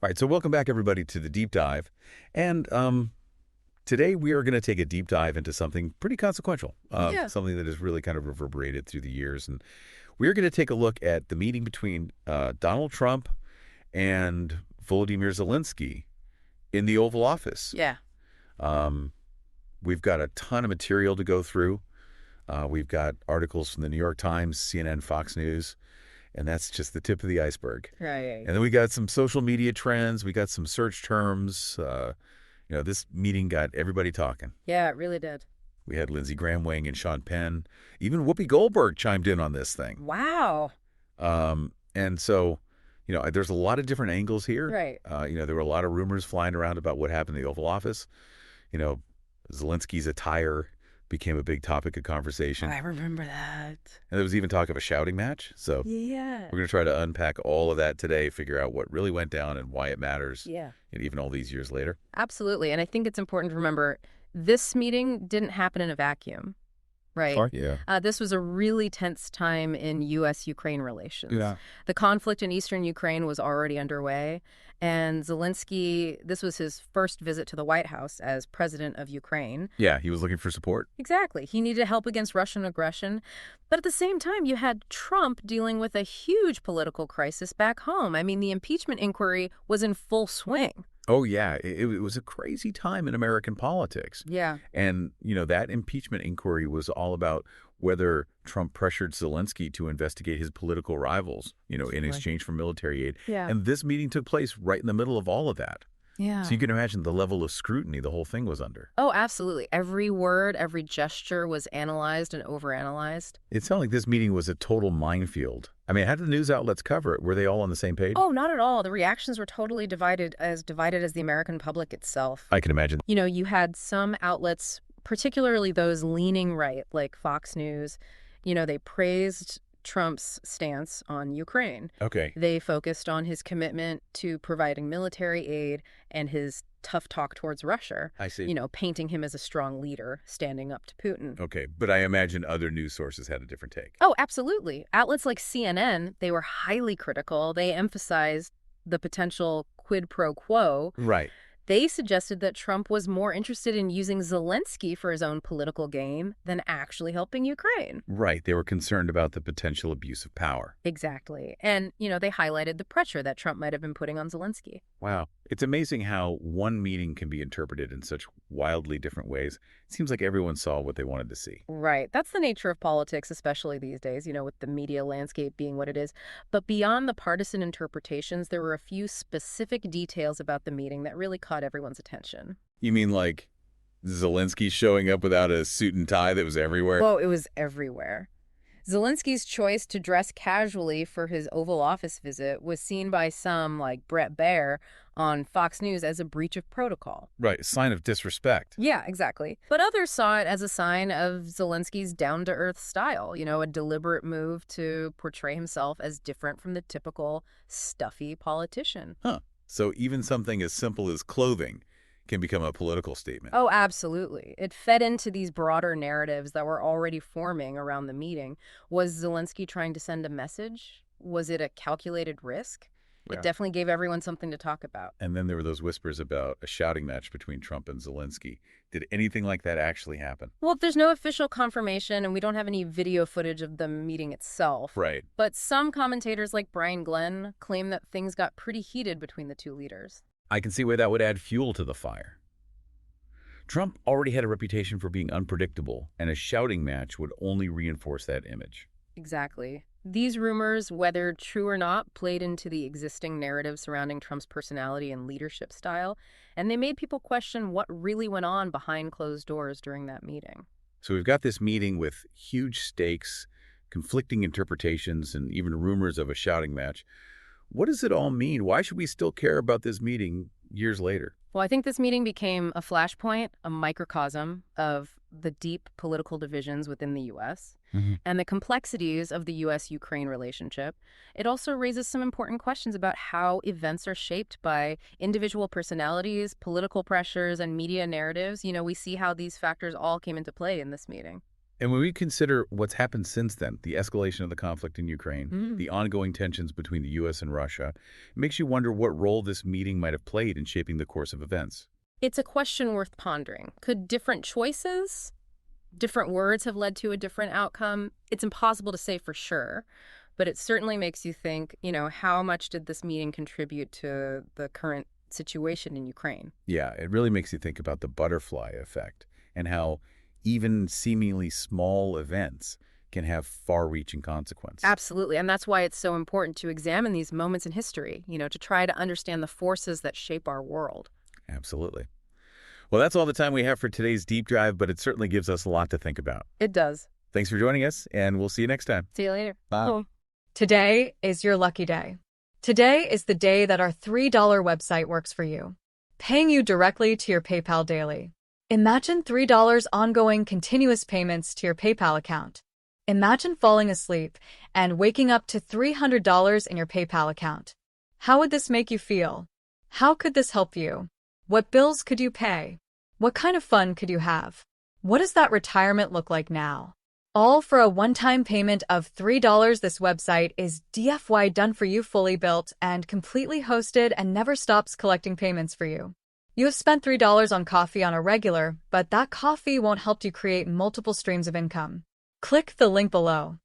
All right, so welcome back, everybody, to the deep dive. And today we are going to take a deep dive into something pretty consequential, Yeah. something that has really kind of reverberated through the years. And we're going to take a look at the meeting between Donald Trump and Volodymyr Zelensky in the Oval Office. Yeah. We've got a ton of material to go through. We've got articles from the New York Times, CNN, Fox News, and that's just the tip of the iceberg. Right. And then we got some social media trends. We got some search terms. This meeting got everybody talking. Yeah, it really did. We had Lindsey Graham weighing in, Sean Penn. Even Whoopi Goldberg chimed in on this thing. Wow. And so, there's a lot of different angles here. Right. There were a lot of rumors flying around about what happened in the Oval Office. Zelensky's attire became a big topic of conversation. I remember that. And there was even talk of a shouting match. So Yeah. we're going to try to unpack all of that today, figure out what really went down and why it matters. Yeah. And even all these years later. Absolutely. And I think it's important to remember this meeting didn't happen in a vacuum, right? Sure. Yeah. This was a really tense time in U.S.-Ukraine relations. Yeah. The conflict in eastern Ukraine was already underway, and Zelensky, this was his first visit to the White House as president of Ukraine. Yeah, he was looking for support. Exactly. He needed help against Russian aggression. But at the same time, you had Trump dealing with a huge political crisis back home. I mean, the impeachment inquiry was in full swing. Oh, yeah. It was a crazy time in American politics. Yeah. And, that impeachment inquiry was all about whether Trump pressured Zelensky to investigate his political rivals, in exchange for military aid. Yeah. And this meeting took place right in the middle of all of that. Yeah. So you can imagine the level of scrutiny the whole thing was under. Oh, absolutely. Every word, every gesture was analyzed and overanalyzed. It sounded like this meeting was a total minefield. I mean, how did the news outlets cover it? Were they all on the same page? Oh, not at all. The reactions were totally divided as the American public itself. I can imagine. You had some outlets, particularly those leaning right, like Fox News, they praised Trump's stance on Ukraine. Okay. They focused on his commitment to providing military aid and his tough talk towards Russia. I see. Painting him as a strong leader, standing up to Putin. Okay, but I imagine other news sources had a different take. Oh, absolutely. Outlets like CNN, they were highly critical. They emphasized the potential quid pro quo. Right. They suggested that Trump was more interested in using Zelensky for his own political gain than actually helping Ukraine. Right. They were concerned about the potential abuse of power. Exactly. And, they highlighted the pressure that Trump might have been putting on Zelensky. Wow. It's amazing how one meeting can be interpreted in such wildly different ways. It seems like everyone saw what they wanted to see. Right. That's the nature of politics, especially these days, with the media landscape being what it is. But beyond the partisan interpretations, there were a few specific details about the meeting that really caught everyone's attention. You mean like Zelensky showing up without a suit and tie that was everywhere? Well, it was everywhere. Zelensky's choice to dress casually for his Oval Office visit was seen by some, like Brett Baer, on Fox News as a breach of protocol. Right, a sign of disrespect. Yeah, exactly. But others saw it as a sign of Zelensky's down-to-earth style, a deliberate move to portray himself as different from the typical stuffy politician. Huh. So even something as simple as clothing can become a political statement. Oh, absolutely. It fed into these broader narratives that were already forming around the meeting. Was Zelensky trying to send a message? Was it a calculated risk? Yeah. It definitely gave everyone something to talk about. And then there were those whispers about a shouting match between Trump and Zelensky. Did anything like that actually happen? Well, there's no official confirmation, and we don't have any video footage of the meeting itself. Right. But some commentators like Brian Glenn claim that things got pretty heated between the two leaders. I can see why that would add fuel to the fire. Trump already had a reputation for being unpredictable, and a shouting match would only reinforce that image. Exactly. These rumors, whether true or not, played into the existing narrative surrounding Trump's personality and leadership style, and they made people question what really went on behind closed doors during that meeting. So we've got this meeting with huge stakes, conflicting interpretations, and even rumors of a shouting match. What does it all mean? Why should we still care about this meeting years later? Well, I think this meeting became a flashpoint, a microcosm of the deep political divisions within the U.S. And the complexities of the U.S.-Ukraine relationship. It also raises some important questions about how events are shaped by individual personalities, political pressures, and media narratives. We see how these factors all came into play in this meeting. And when we consider what's happened since then, the escalation of the conflict in Ukraine, Mm. the ongoing tensions between the U.S. and Russia, it makes you wonder what role this meeting might have played in shaping the course of events. It's a question worth pondering. Could different choices, different words have led to a different outcome? It's impossible to say for sure, but it certainly makes you think, how much did this meeting contribute to the current situation in Ukraine? Yeah, it really makes you think about the butterfly effect and how even seemingly small events can have far-reaching consequences. Absolutely. And that's why it's so important to examine these moments in history, to try to understand the forces that shape our world. Absolutely. Well, that's all the time we have for today's deep dive, but it certainly gives us a lot to think about. It does. Thanks for joining us, and we'll see you next time. See you later. Bye. Oh. Today is your lucky day. Today is the day that our $3 website works for you, paying you directly to your PayPal daily. Imagine $3 ongoing continuous payments to your PayPal account. Imagine falling asleep and waking up to $300 in your PayPal account. How would this make you feel? How could this help you? What bills could you pay? What kind of fun could you have? What does that retirement look like now? All for a one-time payment of $3. This website is DFY done for you, fully built and completely hosted, and never stops collecting payments for you. You have spent $3 on coffee on a regular, but that coffee won't help you create multiple streams of income. Click the link below.